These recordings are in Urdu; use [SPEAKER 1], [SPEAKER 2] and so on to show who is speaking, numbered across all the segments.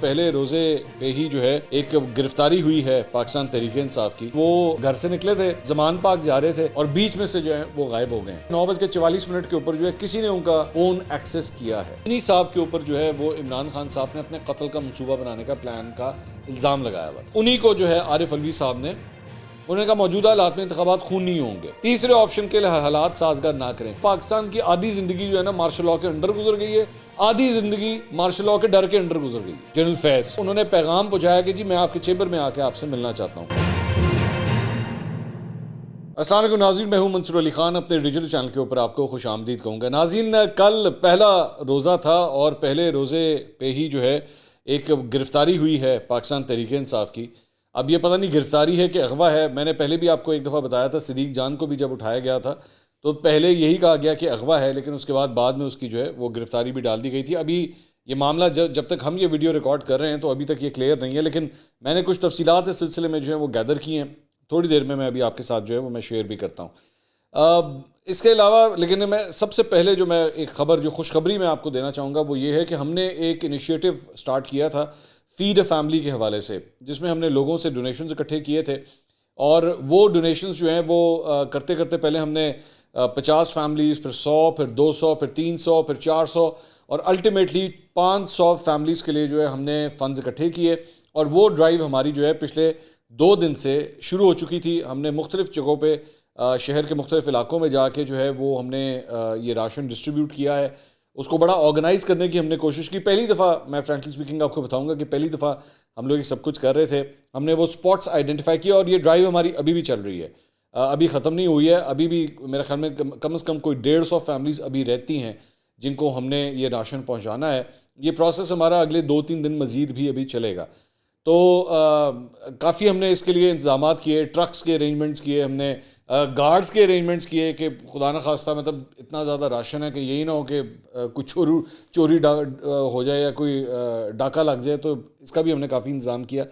[SPEAKER 1] پہلے روزے پہ ہی جو ہے ایک گرفتاری ہوئی ہے پاکستان تحریک انصاف کی. وہ گھر سے نکلے تھے, زمان پاک جا رہے تھے اور بیچ میں سے جو ہے وہ غائب ہو گئے ہیں. 9:44 کے اوپر جو ہے کسی نے ان کا فون ایکسس کیا ہے. انہی صاحب کے اوپر جو ہے وہ عمران خان صاحب نے اپنے قتل کا منصوبہ بنانے کا پلان کا الزام لگایا ہوا تھا. انہی کو جو ہے عارف علوی صاحب نے انہوں نے کہا موجودہ حالات میں انتخابات خون نہیں ہوں گے. تیسرے آپشن کے لیے حالات سازگار نہ کریں. پاکستان کی آدھی زندگی جو ہے نا مارشل لاء کے انڈر گزر گئی ہے, آدھی زندگی مارشل لاء کے ڈر کے انڈر گزر گئی. جنرل فیض انہوں نے پیغام پہنچایا کہ جی میں آپ کے چیمبر میں آ کے آپ سے ملنا چاہتا ہوں. السلام علیکم ناظرین, میں ہوں منصور علی خان. اپنے ڈیجیٹل چینل کے اوپر آپ کو خوش آمدید کہوں گا. ناظرین, کل پہلا روزہ تھا اور پہلے روزے پہ ہی جو ہے ایک گرفتاری ہوئی ہے پاکستان تحریک انصاف کی. اب یہ پتہ نہیں گرفتاری ہے کہ اغوا ہے. میں نے پہلے بھی آپ کو ایک دفعہ بتایا تھا, صدیق جان کو بھی جب اٹھایا گیا تھا تو پہلے یہی کہا گیا کہ اغوا ہے, لیکن اس کے بعد میں اس کی جو ہے وہ گرفتاری بھی ڈال دی گئی تھی. ابھی یہ معاملہ جب تک ہم یہ ویڈیو ریکارڈ کر رہے ہیں تو ابھی تک یہ کلیئر نہیں ہے, لیکن میں نے کچھ تفصیلات اس سلسلے میں جو ہے وہ گیدر کی ہیں. تھوڑی دیر میں ابھی آپ کے ساتھ جو ہے وہ میں شیئر بھی کرتا ہوں. اس کے علاوہ لیکن میں سب سے پہلے جو میں ایک خبر جو خوشخبری میں آپ کو دینا چاہوں گا وہ یہ ہے کہ ہم نے ایک انیشیٹو سٹارٹ کیا تھا فیڈ اے فیملی کے حوالے سے, جس میں ہم نے لوگوں سے ڈونیشنز اکٹھے کیے تھے. اور وہ ڈونیشنز جو ہیں وہ کرتے کرتے پہلے ہم نے 50 فیملیز, پھر 100, پھر 200, پھر 300, پھر 400 اور الٹیمیٹلی 500 فیملیز کے لیے جو ہے ہم نے فنڈز اکٹھے کیے. اور وہ ڈرائیو ہماری جو ہے پچھلے 2 دن سے شروع ہو چکی تھی. ہم نے مختلف جگہوں پہ شہر کے مختلف علاقوں میں جا کے جو ہے وہ ہم نے یہ راشن ڈسٹریبیوٹ کیا ہے. اس کو بڑا آرگنائز کرنے کی ہم نے کوشش کی. پہلی دفعہ میں فرینکلی اسپیکنگ آپ کو بتاؤں گا کہ پہلی دفعہ ہم لوگ یہ سب کچھ کر رہے تھے. ہم نے وہ سپاٹس آئیڈینٹیفائی کیا اور یہ ڈرائیو ہماری ابھی بھی چل رہی ہے, ابھی ختم نہیں ہوئی ہے. ابھی بھی میرے خیال میں کم از کم کوئی 150 فیملیز ابھی رہتی ہیں جن کو ہم نے یہ راشن پہنچانا ہے. یہ پروسیس ہمارا اگلے 2-3 دن مزید بھی ابھی چلے گا. تو کافی ہم نے اس کے لیے انتظامات کیے, ٹرکس کے ارینجمنٹس کیے, ہم نے گارڈز کے ارینجمنٹس کیے کہ خدا نہ خواستہ مطلب اتنا زیادہ راشن ہے کہ یہی نہ ہو کہ کچھ چوری ہو جائے یا کوئی ڈاکہ لگ جائے, تو اس کا بھی ہم نے کافی انتظام کیا.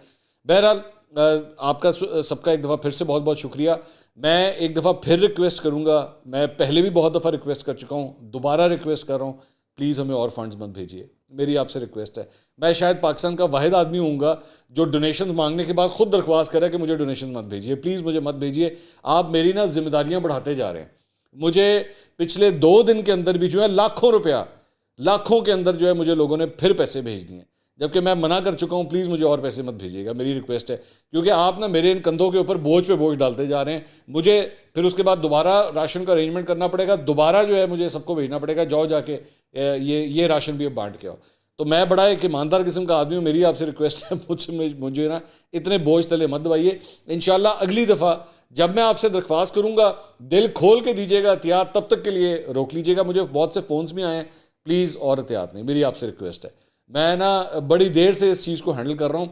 [SPEAKER 1] بہرحال آپ کا سب کا ایک دفعہ پھر سے بہت بہت شکریہ. میں ایک دفعہ پھر ریکویسٹ کروں گا, میں پہلے بھی بہت دفعہ ریکویسٹ کر چکا ہوں, دوبارہ ریکویسٹ کر رہا ہوں, پلیز ہمیں اور فنڈز مت بھیجیے. میری آپ سے ریکویسٹ ہے. میں شاید پاکستان کا واحد آدمی ہوں گا جو ڈونیشنز مانگنے کے بعد خود درخواست کرے کہ مجھے ڈونیشن مت بھیجیے, پلیز مجھے مت بھیجیے. آپ میری نا ذمہ داریاں بڑھاتے جا رہے ہیں. مجھے پچھلے 2 دن کے اندر بھی جو ہے لاکھوں کے اندر جو ہے مجھے لوگوں نے پھر پیسے بھیج دیے, جبکہ میں منع کر چکا ہوں پلیز مجھے اور پیسے مت بھیجیے گا. میری ریکویسٹ ہے, کیونکہ آپ نا میرے ان کندھوں کے اوپر بوجھ پہ بوجھ ڈالتے جا رہے ہیں. مجھے پھر اس کے بعد دوبارہ راشن کا ارینجمنٹ کرنا پڑے گا, دوبارہ جو ہے مجھے سب کو بھیجنا پڑے گا, جاؤ جا کے یہ راشن بھی اب بانٹ کے آؤ. تو میں بڑا ایک ایماندار قسم کا آدمی ہوں. میری آپ سے ریکویسٹ ہے, مجھے نا اتنے بوجھ تلے مت دبائیے. انشاءاللہ اگلی دفعہ جب میں آپ سے درخواست کروں گا دل کھول کے دیجیے گا احتیاط, تب تک کے لیے روک لیجیے گا. مجھے بہت سے فونز بھی آئے ہیں, پلیز اور احتیاط نہیں, میری آپ سے ریکویسٹ ہے. میں نا بڑی دیر سے اس چیز کو ہینڈل کر رہا ہوں,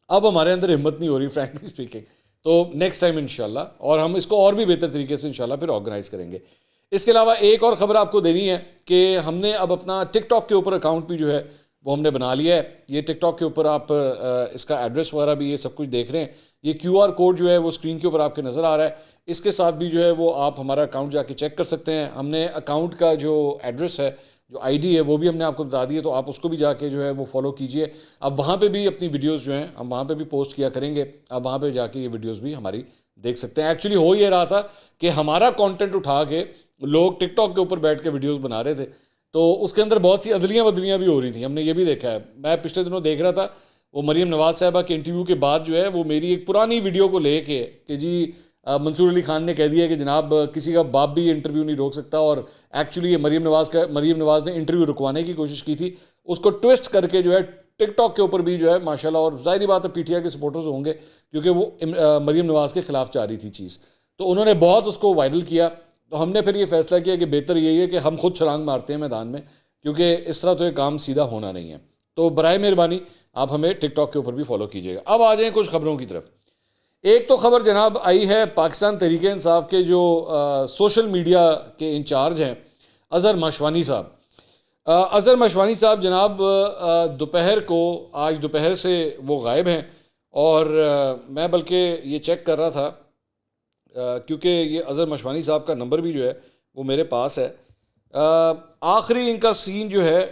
[SPEAKER 1] اب ہمارے اندر ہمت نہیں ہو رہی فرینکلی اسپیکنگ. تو نیکسٹ ٹائم انشاءاللہ, اور ہم اس کو اور بھی بہتر طریقے سے انشاءاللہ پھر آرگنائز کریں گے. اس کے علاوہ ایک اور خبر آپ کو دینی ہے کہ ہم نے اب اپنا ٹک ٹاک کے اوپر اکاؤنٹ بھی جو ہے وہ ہم نے بنا لیا ہے. یہ ٹک ٹاک کے اوپر آپ اس کا ایڈریس وغیرہ بھی یہ سب کچھ دیکھ رہے ہیں. یہ QR کوڈ جو ہے وہ اسکرین کے اوپر آپ کے نظر آ رہا ہے. اس کے ساتھ بھی جو ہے وہ آپ ہمارا اکاؤنٹ جا کے چیک کر سکتے ہیں. ہم نے اکاؤنٹ کا جو ایڈریس ہے, جو ID ہے, وہ بھی ہم نے آپ کو بتا دی ہے, تو آپ اس کو بھی جا کے جو ہے وہ فالو کیجئے. اب وہاں پہ بھی اپنی ویڈیوز جو ہیں ہم وہاں پہ بھی پوسٹ کیا کریں گے. اب وہاں پہ جا کے یہ ویڈیوز بھی ہماری دیکھ سکتے ہیں. ایکچولی ہو یہ رہا تھا کہ ہمارا کانٹینٹ اٹھا کے لوگ ٹک ٹاک کے اوپر بیٹھ کے ویڈیوز بنا رہے تھے, تو اس کے اندر بہت سی عدلیاں بھی ہو رہی تھیں. ہم نے یہ بھی دیکھا ہے. میں پچھلے دنوں دیکھ رہا تھا, وہ مریم نواز صاحبہ کے انٹرویو کے بعد جو ہے وہ میری ایک پرانی ویڈیو کو لے کے کہ جی منصور علی خان نے کہہ دیا کہ جناب کسی کا باپ بھی انٹرویو نہیں روک سکتا, اور ایکچولی یہ مریم نواز نے انٹرویو رکوانے کی کوشش کی تھی. اس کو ٹویسٹ کر کے جو ہے ٹک ٹاک کے اوپر بھی جو ہے ماشاءاللہ, اور ظاہری بات ہے PTI کے سپورٹرز ہوں گے کیونکہ وہ مریم نواز کے خلاف جا رہی تھی چیز, تو انہوں نے بہت اس کو وائرل کیا. تو ہم نے پھر یہ فیصلہ کیا کہ بہتر یہی ہے کہ ہم خود چھلانگ مارتے ہیں میدان میں, کیونکہ اس طرح تو یہ کام سیدھا ہونا نہیں ہے. تو برائے مہربانی آپ ہمیں ٹک ٹاک کے اوپر بھی فالو کیجیے گا. اب آ جائیں کچھ خبروں کی طرف. ایک تو خبر جناب آئی ہے پاکستان تحریک انصاف کے جو سوشل میڈیا کے انچارج ہیں اظہر ماشوانی صاحب. اظہر ماشوانی صاحب جناب آج دوپہر سے وہ غائب ہیں, اور میں بلکہ یہ چیک کر رہا تھا کیونکہ یہ اظہر ماشوانی صاحب کا نمبر بھی جو ہے وہ میرے پاس ہے. آخری ان کا سین جو ہے,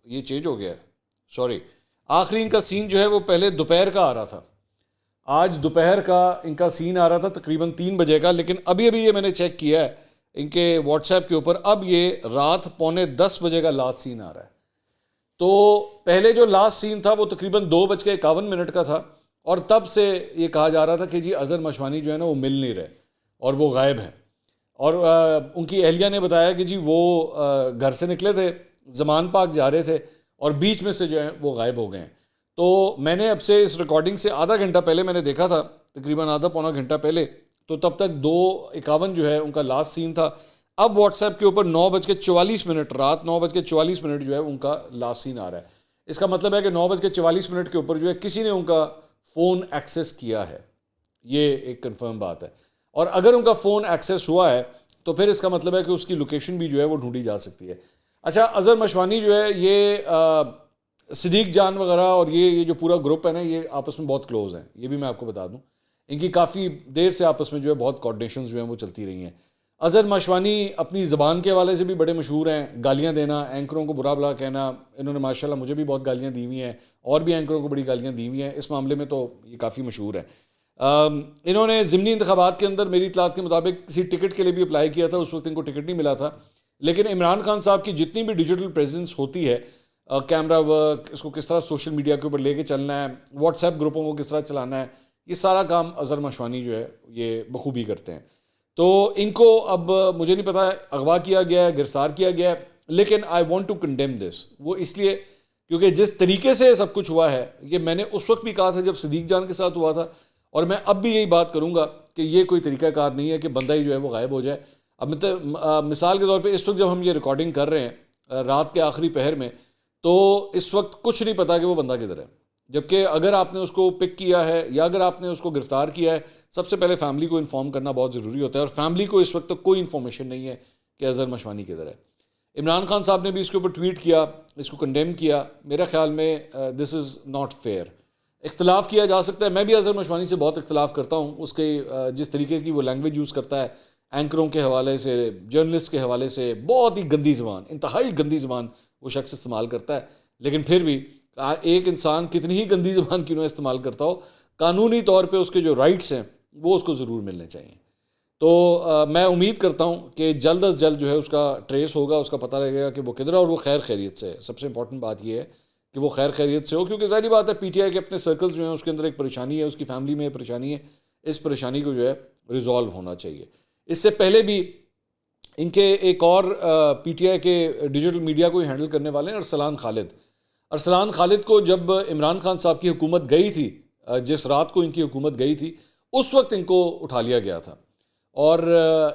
[SPEAKER 1] یہ چینج ہو گیا ہے, سوری, آخری ان کا سین جو ہے وہ پہلے دوپہر کا آ رہا تھا، آج دوپہر کا ان کا سین آ رہا تھا تقریباً 3 بجے کا، لیکن ابھی یہ میں نے چیک کیا ہے ان کے واٹس ایپ کے اوپر، اب یہ رات 9:45 بجے کا لاسٹ سین آ رہا ہے۔ تو پہلے جو لاسٹ سین تھا وہ تقریباً 2:51 کا تھا، اور تب سے یہ کہا جا رہا تھا کہ جی اظہر مشوانی جو ہے نا وہ مل نہیں رہے اور وہ غائب ہیں، اور ان کی اہلیہ نے بتایا کہ جی وہ گھر سے نکلے تھے، زمان پاک جا رہے تھے، اور بیچ میں سے جو ہے وہ غائب ہو گئے ہیں۔ تو میں نے اب سے اس ریکارڈنگ سے آدھا گھنٹہ پہلے میں نے دیکھا تھا، تقریباً آدھا پونا گھنٹہ پہلے، تو تب تک 2:51 جو ہے ان کا لاسٹ سین تھا۔ اب واٹس ایپ کے اوپر 9:44، رات 9:44 جو ہے ان کا لاسٹ سین آ رہا ہے۔ اس کا مطلب ہے کہ 9:44 کے اوپر جو ہے کسی نے ان کا فون ایکسیس کیا ہے، یہ ایک کنفرم بات ہے، اور اگر ان کا فون ایکسیس ہوا ہے تو پھر اس کا مطلب ہے کہ اس کی لوکیشن بھی جو ہے وہ ڈھونڈی جا سکتی ہے۔ اچھا، اظہر مشوانی جو ہے یہ صدیق جان وغیرہ اور یہ جو پورا گروپ ہے نا، یہ آپس میں بہت کلوز ہیں، یہ بھی میں آپ کو بتا دوں، ان کی کافی دیر سے آپس میں جو ہے بہت کوارڈینیشنز جو ہیں وہ چلتی رہی ہیں۔ اظہر مشوانی اپنی زبان کے حوالے سے بھی بڑے مشہور ہیں، گالیاں دینا، اینکروں کو برا بلا کہنا، انہوں نے ماشاءاللہ مجھے بھی بہت گالیاں دی ہوئی ہیں، اور بھی اینکروں کو بڑی گالیاں دی ہوئی ہیں، اس معاملے میں تو یہ کافی مشہور ہے۔ انہوں نے ضمنی انتخابات کے اندر میری اطلاعات کے مطابق کسی ٹکٹ کے لیے بھی اپلائی کیا تھا، اس وقت ان کو ٹکٹ نہیں ملا تھا، لیکن عمران خان صاحب کی جتنی بھی ڈیجیٹل پریزنس ہوتی ہے، کیمرہ ورک، اس کو کس طرح سوشل میڈیا کے اوپر لے کے چلنا ہے، واٹس ایپ گروپوں کو کس طرح چلانا ہے، یہ سارا کام اظہر مشوانی جو ہے یہ بخوبی کرتے ہیں۔ تو ان کو اب مجھے نہیں پتا اغوا کیا گیا ہے، گرفتار کیا گیا ہے، لیکن آئی وانٹ ٹو کنڈیم دس، وہ اس لیے کیونکہ جس طریقے سے سب کچھ ہوا ہے، یہ میں نے اس وقت بھی کہا تھا جب صدیق جان کے ساتھ ہوا تھا، اور میں اب بھی یہی بات کروں گا کہ یہ کوئی طریقہ کار نہیں ہے کہ بندہ ہی جو ہے وہ غائب ہو جائے۔ اب مثال کے طور پہ اس وقت جب ہم یہ ریکارڈنگ کر رہے ہیں رات کے آخری پہر میں، تو اس وقت کچھ نہیں پتا کہ وہ بندہ کدھر ہے، جبکہ اگر آپ نے اس کو پک کیا ہے یا اگر آپ نے اس کو گرفتار کیا ہے، سب سے پہلے فیملی کو انفارم کرنا بہت ضروری ہوتا ہے، اور فیملی کو اس وقت تک کوئی انفارمیشن نہیں ہے کہ اظہر مشوانی کدھر ہے۔ عمران خان صاحب نے بھی اس کے اوپر ٹویٹ کیا، اس کو کنڈیم کیا، میرے خیال میں دس از ناٹ فیئر۔ اختلاف کیا جا سکتا ہے، میں بھی اظہر مشوانی سے بہت اختلاف کرتا ہوں، اس کے جس طریقے کی وہ لینگویج یوز کرتا ہے، اینکروں کے حوالے سے، جرنلسٹ کے حوالے سے، بہت ہی گندی زبان، انتہائی گندی زبان وہ شخص استعمال کرتا ہے، لیکن پھر بھی ایک انسان کتنی ہی گندی زبان کیوں نہ استعمال کرتا ہو، قانونی طور پہ اس کے جو رائٹس ہیں وہ اس کو ضرور ملنے چاہیے۔ تو میں امید کرتا ہوں کہ جلد از جلد جو ہے اس کا ٹریس ہوگا، اس کا پتہ لگے گا کہ وہ کدھر ہے، اور وہ خیر خیریت سے ہے۔ سب سے امپورٹنٹ بات یہ ہے کہ وہ خیر خیریت سے ہو، کیونکہ ظاہری بات ہے پی ٹی آئی کے اپنے سرکلز جو ہیں اس کے اندر ایک پریشانی ہے، اس کی فیملی میں پریشانی ہے، اس پریشانی کو جو ہے ریزالو ہونا چاہیے۔ اس سے پہلے بھی ان کے ایک اور پی ٹی آئی کے ڈیجیٹل میڈیا کو ہینڈل کرنے والے ہیں ارسلان خالد کو جب عمران خان صاحب کی حکومت گئی تھی، جس رات کو ان کی حکومت گئی تھی، اس وقت ان کو اٹھا لیا گیا تھا، اور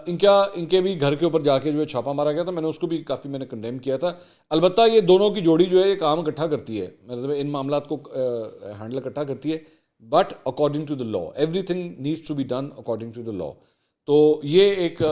[SPEAKER 1] ان کے بھی گھر کے اوپر جا کے جو ہے چھاپا مارا گیا تھا، میں نے اس کو بھی کافی میں نے کنڈیم کیا تھا۔ البتہ یہ دونوں کی جوڑی جو ہے یہ کام اکٹھا کرتی ہے، مطلب ان معاملات کو ہینڈل اکٹھا کرتی ہے، but according to the law, everything needs to be done according to the law. تو یہ ایک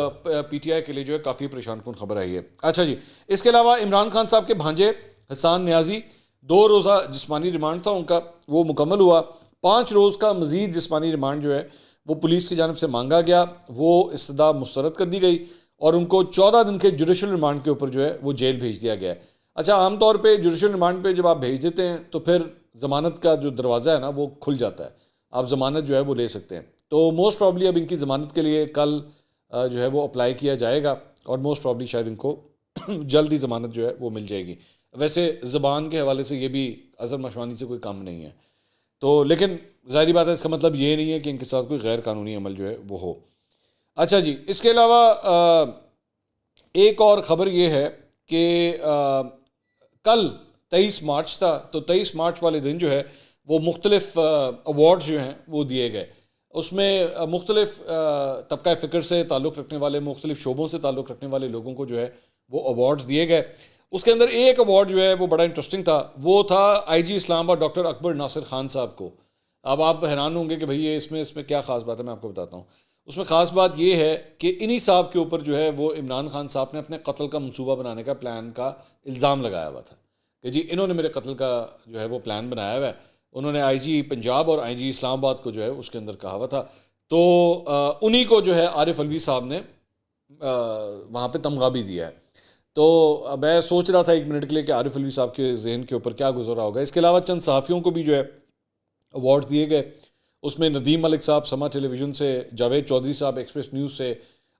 [SPEAKER 1] پی ٹی آئی کے لیے جو ہے کافی پریشان کن خبر آئی ہے۔ اچھا جی، اس کے علاوہ عمران خان صاحب کے بھانجے حسان نیازی، 2 روزہ جسمانی ریمانڈ تھا ان کا، وہ مکمل ہوا۔ 5 روز کا مزید جسمانی ریمانڈ جو ہے وہ پولیس کی جانب سے مانگا گیا، وہ استدعا مسترد کر دی گئی، اور ان کو 14 دن کے جوڈیشل ریمانڈ کے اوپر جو ہے وہ جیل بھیج دیا گیا ہے۔ اچھا، عام طور پہ جوڈیشل ریمانڈ پہ جب آپ بھیج دیتے ہیں تو پھر ضمانت کا جو دروازہ ہے نا وہ کھل جاتا ہے، آپ ضمانت جو ہے وہ لے سکتے ہیں۔ تو موسٹ پرابلی اب ان کی ضمانت کے لیے کل جو ہے وہ اپلائی کیا جائے گا، اور موسٹ پرابلی شاید ان کو جلد ہی ضمانت جو ہے وہ مل جائے گی۔ ویسے زبان کے حوالے سے یہ بھی اظہر مشوانی سے کوئی کم نہیں ہے، تو لیکن ظاہری بات ہے اس کا مطلب یہ نہیں ہے کہ ان کے ساتھ کوئی غیر قانونی عمل جو ہے وہ ہو۔ اچھا جی، اس کے علاوہ ایک اور خبر یہ ہے کہ کل 23 مارچ تھا، تو 23 مارچ والے دن جو ہے وہ مختلف ایوارڈز جو ہیں وہ دیے گئے، اس میں مختلف طبقہ فکر سے تعلق رکھنے والے، مختلف شعبوں سے تعلق رکھنے والے لوگوں کو جو ہے وہ ایوارڈز دیے گئے۔ اس کے اندر ایک ایوارڈ جو ہے وہ بڑا انٹرسٹنگ تھا، وہ تھا آئی جی اسلام آباد ڈاکٹر اکبر ناصر خان صاحب کو۔ اب آپ حیران ہوں گے کہ بھئی اس میں کیا خاص بات ہے، میں آپ کو بتاتا ہوں۔ اس میں خاص بات یہ ہے کہ انہی صاحب کے اوپر جو ہے وہ عمران خان صاحب نے اپنے قتل کا منصوبہ بنانے کا پلان کا الزام لگایا ہوا تھا کہ جی انہوں نے میرے قتل کا جو ہے وہ پلان بنایا ہوا ہے۔ انہوں نے آئی جی پنجاب اور آئی جی اسلام آباد کو جو ہے اس کے اندر کہا ہوا تھا، تو انہی کو جو ہے عارف علوی صاحب نے وہاں پہ تمغہ بھی دیا ہے۔ تو میں سوچ رہا تھا ایک منٹ کے لیے کہ عارف علوی صاحب کے ذہن کے اوپر کیا گزر رہا ہوگا. اس کے علاوہ چند صحافیوں کو بھی جو ہے ایوارڈ دیے گئے. اس میں ندیم ملک صاحب سما ٹیلی ویژن سے، جاوید چودھری صاحب ایکسپریس نیوز سے،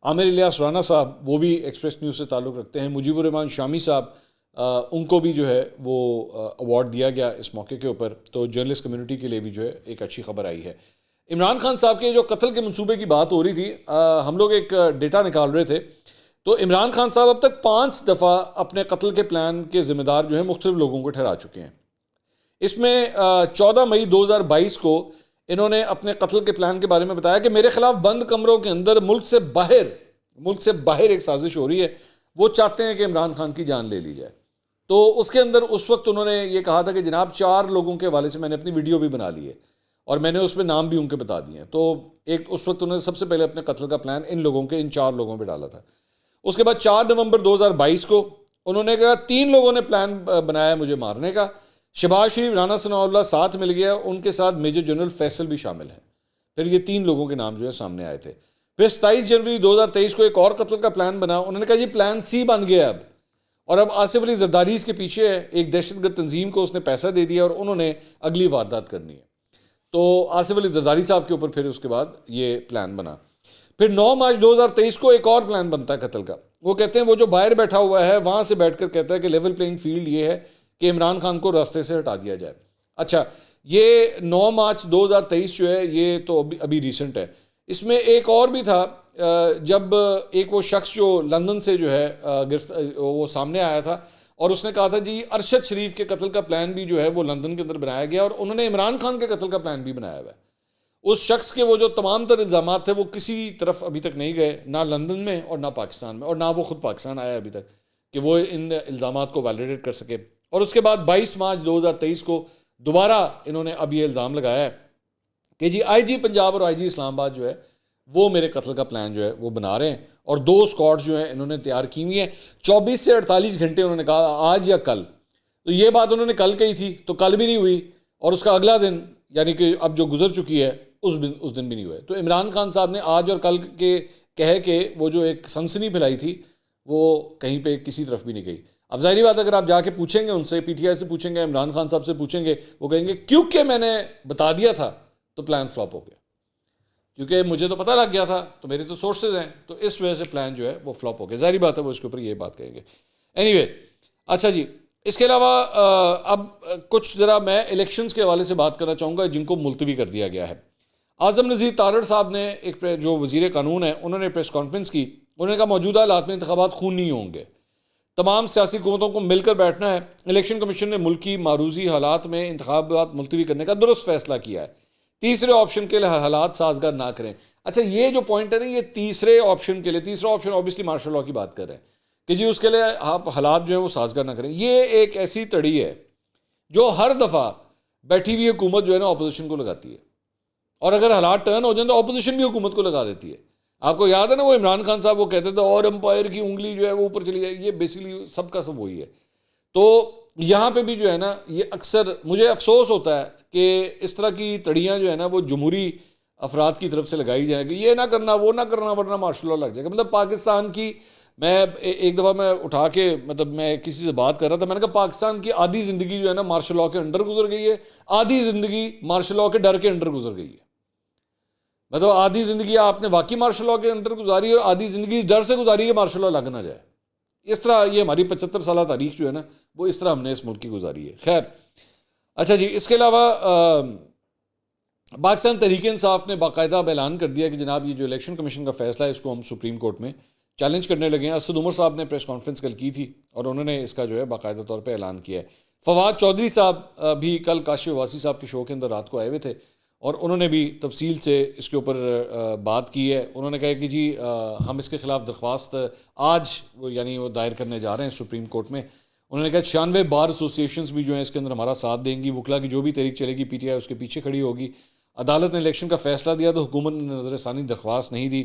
[SPEAKER 1] عامر الیاس رانا صاحب وہ بھی ایکسپریس نیوز سے تعلق رکھتے ہیں، مجیب الرحمان شامی صاحب ان کو بھی جو ہے وہ ایوارڈ دیا گیا اس موقع کے اوپر. تو جرنلسٹ کمیونٹی کے لیے بھی جو ہے ایک اچھی خبر آئی ہے. عمران خان صاحب کے جو قتل کے منصوبے کی بات ہو رہی تھی، ہم لوگ ایک ڈیٹا نکال رہے تھے. تو عمران خان صاحب اب تک 5 دفعہ اپنے قتل کے پلان کے ذمہ دار جو ہے مختلف لوگوں کو ٹھہرا چکے ہیں. اس میں 14 مئی 2022 کو انہوں نے اپنے قتل کے پلان کے بارے میں بتایا کہ میرے خلاف بند کمروں کے اندر ملک سے باہر ایک سازش ہو رہی ہے، وہ چاہتے ہیں کہ عمران خان کی جان لے لی جائے. تو اس کے اندر اس وقت انہوں نے یہ کہا تھا کہ جناب 4 لوگوں کے حوالے سے میں نے اپنی ویڈیو بھی بنا لی ہے اور میں نے اس میں نام بھی ان کے بتا دیے ہیں. تو ایک اس وقت انہوں نے سب سے پہلے اپنے قتل کا پلان ان 4 لوگوں پہ ڈالا تھا. اس کے بعد 4 نومبر 2022 کو انہوں نے کہا 3 لوگوں نے پلان بنایا مجھے مارنے کا. شہباز شریف، رانا ثناء اللہ ساتھ مل گیا، ان کے ساتھ میجر جنرل فیصل بھی شامل ہیں. پھر یہ 3 لوگوں کے نام جو ہے سامنے آئے تھے. پھر 27 جنوری 2023 کو ایک اور قتل کا پلان بنا. انہوں نے کہا یہ پلان سی بن گیا اب آصف علی زرداری اس کے پیچھے ہے. ایک دہشت گرد تنظیم کو اس نے پیسہ دے دیا اور انہوں نے اگلی واردات کرنی ہے. تو آصف علی زرداری صاحب کے اوپر پھر اس کے بعد یہ پلان بنا. پھر 9 مارچ 2023 کو ایک اور پلان بنتا ہے قتل کا. وہ کہتے ہیں وہ جو باہر بیٹھا ہوا ہے وہاں سے بیٹھ کر کہتا ہے کہ لیول پلینگ فیلڈ یہ ہے کہ عمران خان کو راستے سے ہٹا دیا جائے. اچھا، یہ 9 مارچ 2023 جو ہے یہ تو ابھی ریسنٹ ہے. اس میں ایک اور بھی تھا جب ایک وہ شخص جو لندن سے جو ہے وہ سامنے آیا تھا اور اس نے کہا تھا جی ارشد شریف کے قتل کا پلان بھی جو ہے وہ لندن کے اندر بنایا گیا اور انہوں نے عمران خان کے قتل کا پلان بھی بنایا ہوا ہے. اس شخص کے وہ جو تمام تر الزامات تھے وہ کسی طرف ابھی تک نہیں گئے، نہ لندن میں اور نہ پاکستان میں، اور نہ وہ خود پاکستان آیا ابھی تک کہ وہ ان الزامات کو ویلیڈیٹ کر سکے. اور اس کے بعد 22 مارچ 2023 کو دوبارہ انہوں نے اب یہ الزام لگایا ہے کہ جی آئی جی پنجاب اور آئی جی اسلام آباد جو ہے وہ میرے قتل کا پلان جو ہے وہ بنا رہے ہیں اور 2 اسکواڈ جو ہیں انہوں نے تیار کی ہوئی ہیں. 24 سے 48 گھنٹے انہوں نے کہا آج یا کل. تو یہ بات انہوں نے کل کہی تھی تو کل بھی نہیں ہوئی، اور اس کا اگلا دن یعنی کہ اب جو گزر چکی ہے اس دن بھی نہیں ہوئے. تو عمران خان صاحب نے آج اور کل کے کہہ کے وہ جو ایک سنسنی پھیلائی تھی وہ کہیں پہ کسی طرف بھی نہیں گئی. اب ظاہری بات اگر آپ جا کے پوچھیں گے ان سے، پی ٹی آئی سے پوچھیں گے، عمران خان صاحب سے پوچھیں گے، وہ کہیں گے کیونکہ میں نے بتا دیا تھا تو پلان فلاپ ہو گیا، کیونکہ مجھے تو پتہ لگ گیا تھا، تو میرے تو سورسز ہیں، تو اس وجہ سے پلان جو ہے وہ فلاپ ہو گیا. ظاہری بات ہے وہ اس کے اوپر یہ بات کہیں گے. اینی وے، اچھا جی، اس کے علاوہ اب کچھ ذرا میں الیکشنز کے حوالے سے بات کرنا چاہوں گا جن کو ملتوی کر دیا گیا ہے. اعظم نذیر تارڑ صاحب نے ایک جو وزیر قانون ہے انہوں نے پریس کانفرنس کی. انہوں نے کہا موجودہ حالات میں انتخابات خونی ہوں گے، تمام سیاسی حکومتوں کو مل کر بیٹھنا ہے. الیکشن کمیشن نے ملکی معروضی حالات میں انتخابات ملتوی کرنے کا درست فیصلہ کیا ہے. تیسرے آپشن کے لیے حالات سازگار نہ کریں. اچھا، یہ جو پوائنٹ ہے نا، یہ تیسرے آپشن کے لیے، تیسرا آپشن اوبیسلی مارشل لاء کی بات کر رہے ہیں کہ جی اس کے لیے آپ حالات جو ہیں وہ سازگار نہ کریں. یہ ایک ایسی تڑی ہے جو ہر دفعہ بیٹھی ہوئی حکومت جو ہے نا اپوزیشن کو لگاتی ہے، اور اگر حالات ٹرن ہو جائیں تو اپوزیشن بھی حکومت کو لگا دیتی ہے. آپ کو یاد ہے نا وہ عمران خان صاحب وہ کہتے تھے اور امپائر کی انگلی جو ہے وہ اوپر چلی جائے. یہ بیسیکلی سب کا سب وہی ہے. تو یہاں پہ بھی جو ہے نا یہ اکثر مجھے افسوس ہوتا ہے کہ اس طرح کی تڑیاں جو ہے نا وہ جمہوری افراد کی طرف سے لگائی جائیں کہ یہ نہ کرنا وہ نہ کرنا ورنہ مارشل لاء لگ جائے گا. مطلب پاکستان کی، میں ایک دفعہ میں اٹھا کے مطلب میں کسی سے بات کر رہا تھا، میں نے کہا پاکستان کی آدھی زندگی جو ہے نا مارشل لاء کے انڈر گزر گئی ہے، آدھی زندگی مارشل لاء کے ڈر کے انڈر گزر گئی ہے. مطلب آدھی زندگی آپ نے واقعی مارشل لاء کے انڈر گزاری اور آدھی زندگی اس ڈر سے گزاری ہے مارشل لاء لگ نہ جائے. اس طرح یہ ہماری 75 سالہ تاریخ جو ہے نا وہ اس طرح ہم نے اس ملک کی گزاری ہے. خیر، اچھا جی، اس کے علاوہ پاکستان تحریک انصاف نے باقاعدہ اعلان کر دیا کہ جناب یہ جو الیکشن کمیشن کا فیصلہ ہے اس کو ہم سپریم کورٹ میں چیلنج کرنے لگے ہیں. اسد عمر صاحب نے پریس کانفرنس کل کی تھی اور انہوں نے اس کا جو ہے باقاعدہ طور پہ اعلان کیا ہے. فواد چودھری صاحب بھی کل کاشف واسی صاحب کے شو کے اندر رات کو آئے ہوئے تھے اور انہوں نے بھی تفصیل سے اس کے اوپر بات کی ہے. انہوں نے کہا کہ جی ہم اس کے خلاف درخواست آج یعنی وہ دائر کرنے جا رہے ہیں سپریم کورٹ میں. انہوں نے کہا 96 بار ایسوسیشنز بھی جو ہیں اس کے اندر ہمارا ساتھ دیں گی. وکلا کی جو بھی تحریک چلے گی پی ٹی آئی اس کے پیچھے کھڑی ہوگی. عدالت نے الیکشن کا فیصلہ دیا تو حکومت نے نظر ثانی درخواست نہیں دی.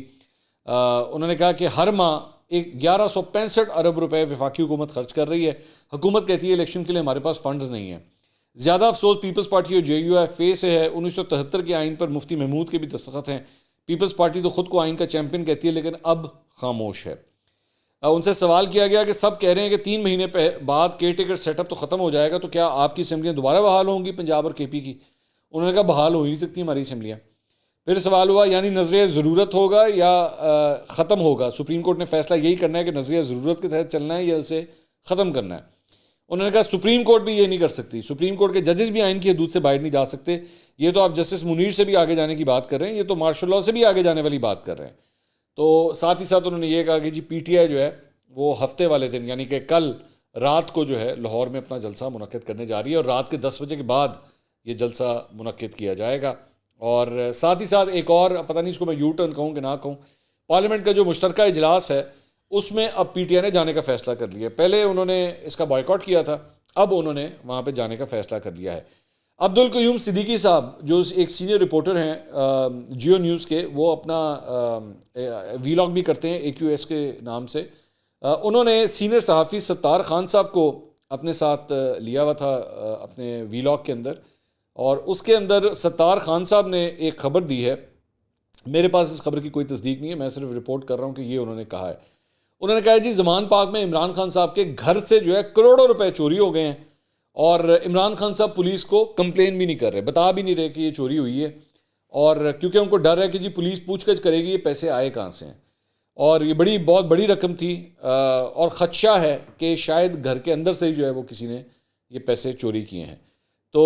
[SPEAKER 1] انہوں نے کہا کہ ہر ماہ 1165 ارب روپے وفاقی حکومت خرچ کر رہی ہے. حکومت کہتی ہے الیکشن کے لیے ہمارے پاس فنڈز نہیں ہیں. زیادہ افسوس پیپلز پارٹی اور جے یو ایف اے سے ہے. 1973 کے آئین پر مفتی محمود کے بھی دستخط ہیں. پیپلز پارٹی تو خود کو آئین کا چیمپئن کہتی ہے لیکن اب خاموش ہے. ان سے سوال کیا گیا کہ سب کہہ رہے ہیں کہ 3 مہینے بعد کیئر ٹیکر سیٹ اپ تو ختم ہو جائے گا، تو کیا آپ کی اسمبلیاں دوبارہ بحال ہوں گی پنجاب اور کے پی کی؟ انہوں نے کہا بحال ہو ہی نہیں سکتی ہماری اسمبلیاں۔ پھر سوال ہوا یعنی نظریہ ضرورت ہوگا یا ختم ہوگا؟ سپریم کورٹ نے فیصلہ یہی کرنا ہے کہ نظریہ ضرورت کے تحت چلنا ہے یا اسے ختم کرنا ہے۔ انہوں نے کہا سپریم کورٹ بھی یہ نہیں کر سکتی، سپریم کورٹ کے ججز بھی آئین کی حدود سے باہر نہیں جا سکتے، یہ تو آپ جسٹس منیر سے بھی آگے جانے کی بات کر رہے ہیں، یہ تو مارشل لاء سے بھی آگے جانے والی بات کر رہے ہیں۔ تو ساتھ ہی ساتھ انہوں نے یہ کہا کہ جی پی ٹی آئی جو ہے وہ ہفتے والے دن یعنی کہ کل رات کو جو ہے لاہور میں اپنا جلسہ منعقد کرنے جا رہی ہے، اور رات کے 10 بجے کے بعد یہ جلسہ منعقد کیا جائے گا۔ اور ساتھ ہی ساتھ ایک اور پتہ نہیں اس کو میں یو ٹرن کہوں کہ نہ کہوں، پارلیمنٹ کا جو مشترکہ اجلاس ہے اس میں اب پی ٹی آئی نے جانے کا فیصلہ کر لیا ہے۔ پہلے انہوں نے اس کا بائیکاٹ کیا تھا، اب انہوں نے وہاں پہ جانے کا فیصلہ کر لیا ہے۔ عبدالقیوم صدیقی صاحب جو ایک سینئر رپورٹر ہیں جیو نیوز کے، وہ اپنا ویلاگ بھی کرتے ہیں AQS کے نام سے، انہوں نے سینئر صحافی ستار خان صاحب کو اپنے ساتھ لیا ہوا تھا اپنے ویلاگ کے اندر، اور اس کے اندر ستار خان صاحب نے ایک خبر دی ہے، میرے پاس اس خبر کی کوئی تصدیق نہیں ہے، میں صرف رپورٹ کر رہا ہوں کہ یہ انہوں نے کہا ہے۔ انہوں نے کہا جی زمان پاک میں عمران خان صاحب کے گھر سے جو ہے کروڑوں روپے چوری ہو گئے ہیں، اور عمران خان صاحب پولیس کو کمپلین بھی نہیں کر رہے، بتا بھی نہیں رہے کہ یہ چوری ہوئی ہے، اور کیونکہ ان کو ڈر ہے کہ جی پولیس پوچھ گچھ کرے گی یہ پیسے آئے کہاں سے ہیں، اور یہ بہت بڑی رقم تھی، اور خدشہ ہے کہ شاید گھر کے اندر سے ہی جو ہے وہ کسی نے یہ پیسے چوری کیے ہیں۔ تو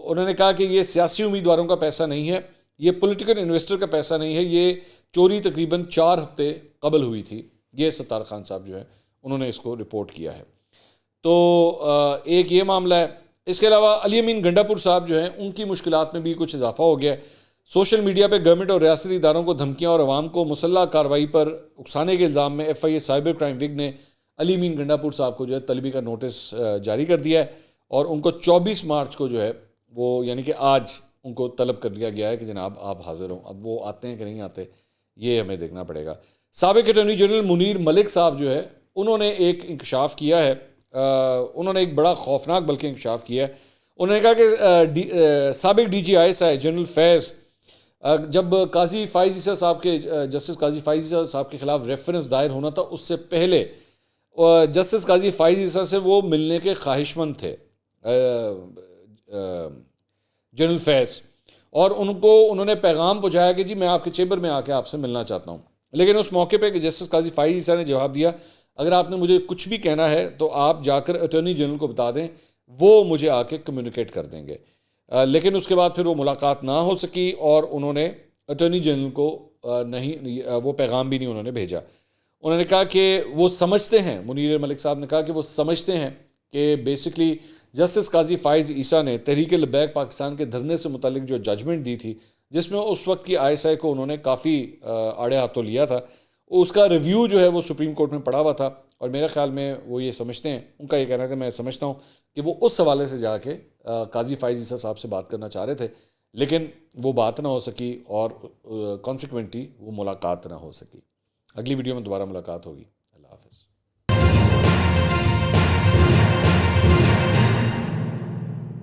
[SPEAKER 1] انہوں نے کہا کہ یہ سیاسی امیدواروں کا پیسہ نہیں ہے، یہ پولیٹیکل انویسٹر کا پیسہ نہیں ہے، یہ چوری تقریباً 4 ہفتے قبل ہوئی تھی۔ یہ ستار خان صاحب جو ہے انہوں نے اس کو رپورٹ کیا ہے۔ تو ایک یہ معاملہ ہے۔ اس کے علاوہ علی امین گنڈا پور صاحب جو ہیں ان کی مشکلات میں بھی کچھ اضافہ ہو گیا ہے۔ سوشل میڈیا پہ گورنمنٹ اور ریاستی اداروں کو دھمکیاں اور عوام کو مسلح کارروائی پر اکسانے کے الزام میں FIA سائبر کرائم ونگ نے علی امین گنڈا پور صاحب کو جو ہے طلبی کا نوٹس جاری کر دیا ہے، اور ان کو 24 مارچ کو جو ہے وہ یعنی کہ آج ان کو طلب کر لیا گیا ہے کہ جناب آپ حاضر ہوں۔ اب وہ آتے ہیں کہ نہیں آتے یہ ہمیں دیکھنا پڑے گا۔ سابق اٹارنی جنرل منیر ملک صاحب جو ہے انہوں نے ایک انکشاف کیا ہے، انہوں نے ایک بڑا خوفناک بلکہ انکشاف کیا ہے۔ انہوں نے کہا کہ سابق DGI جنرل فیض جب قاضی فائز عیسیٰ صاحب کے جسٹس قاضی فائز عیسیٰ صاحب کے خلاف ریفرنس دائر ہونا تھا، اس سے پہلے جسٹس قاضی فائز عیسیٰ سے وہ ملنے کے خواہش مند تھے جنرل فیض، اور انہوں نے پیغام پہنچایا کہ جی میں آپ کے چیمبر میں آ کے آپ سے ملنا چاہتا ہوں، لیکن اس موقع پہ کہ جسٹس قاضی فائز عیسیٰ نے جواب دیا اگر آپ نے مجھے کچھ بھی کہنا ہے تو آپ جا کر اٹارنی جنرل کو بتا دیں، وہ مجھے آ کے کمیونیکیٹ کر دیں گے۔ لیکن اس کے بعد پھر وہ ملاقات نہ ہو سکی، اور انہوں نے اٹارنی جنرل کو وہ پیغام بھی نہیں انہوں نے بھیجا۔ انہوں نے کہا کہ وہ سمجھتے ہیں، منیر ملک صاحب نے کہا کہ وہ سمجھتے ہیں کہ بیسکلی جسٹس قاضی فائز عیسیٰ نے تحریک لبیک پاکستان کے دھرنے سے متعلق جو ججمنٹ دی تھی، جس میں اس وقت کی ISI کو انہوں نے کافی آڑے ہاتھوں لیا تھا، اس کا ریویو جو ہے وہ سپریم کورٹ میں پڑا ہوا تھا، اور میرے خیال میں وہ یہ سمجھتے ہیں، ان کا یہ کہنا ہے کہ میں سمجھتا ہوں کہ وہ اس حوالے سے جا کے قاضی فائز عیسیٰ صاحب سے بات کرنا چاہ رہے تھے، لیکن وہ بات نہ ہو سکی، اور کانسیکوینٹلی وہ ملاقات نہ ہو سکی۔ اگلی ویڈیو میں دوبارہ ملاقات ہوگی۔ اللہ حافظ۔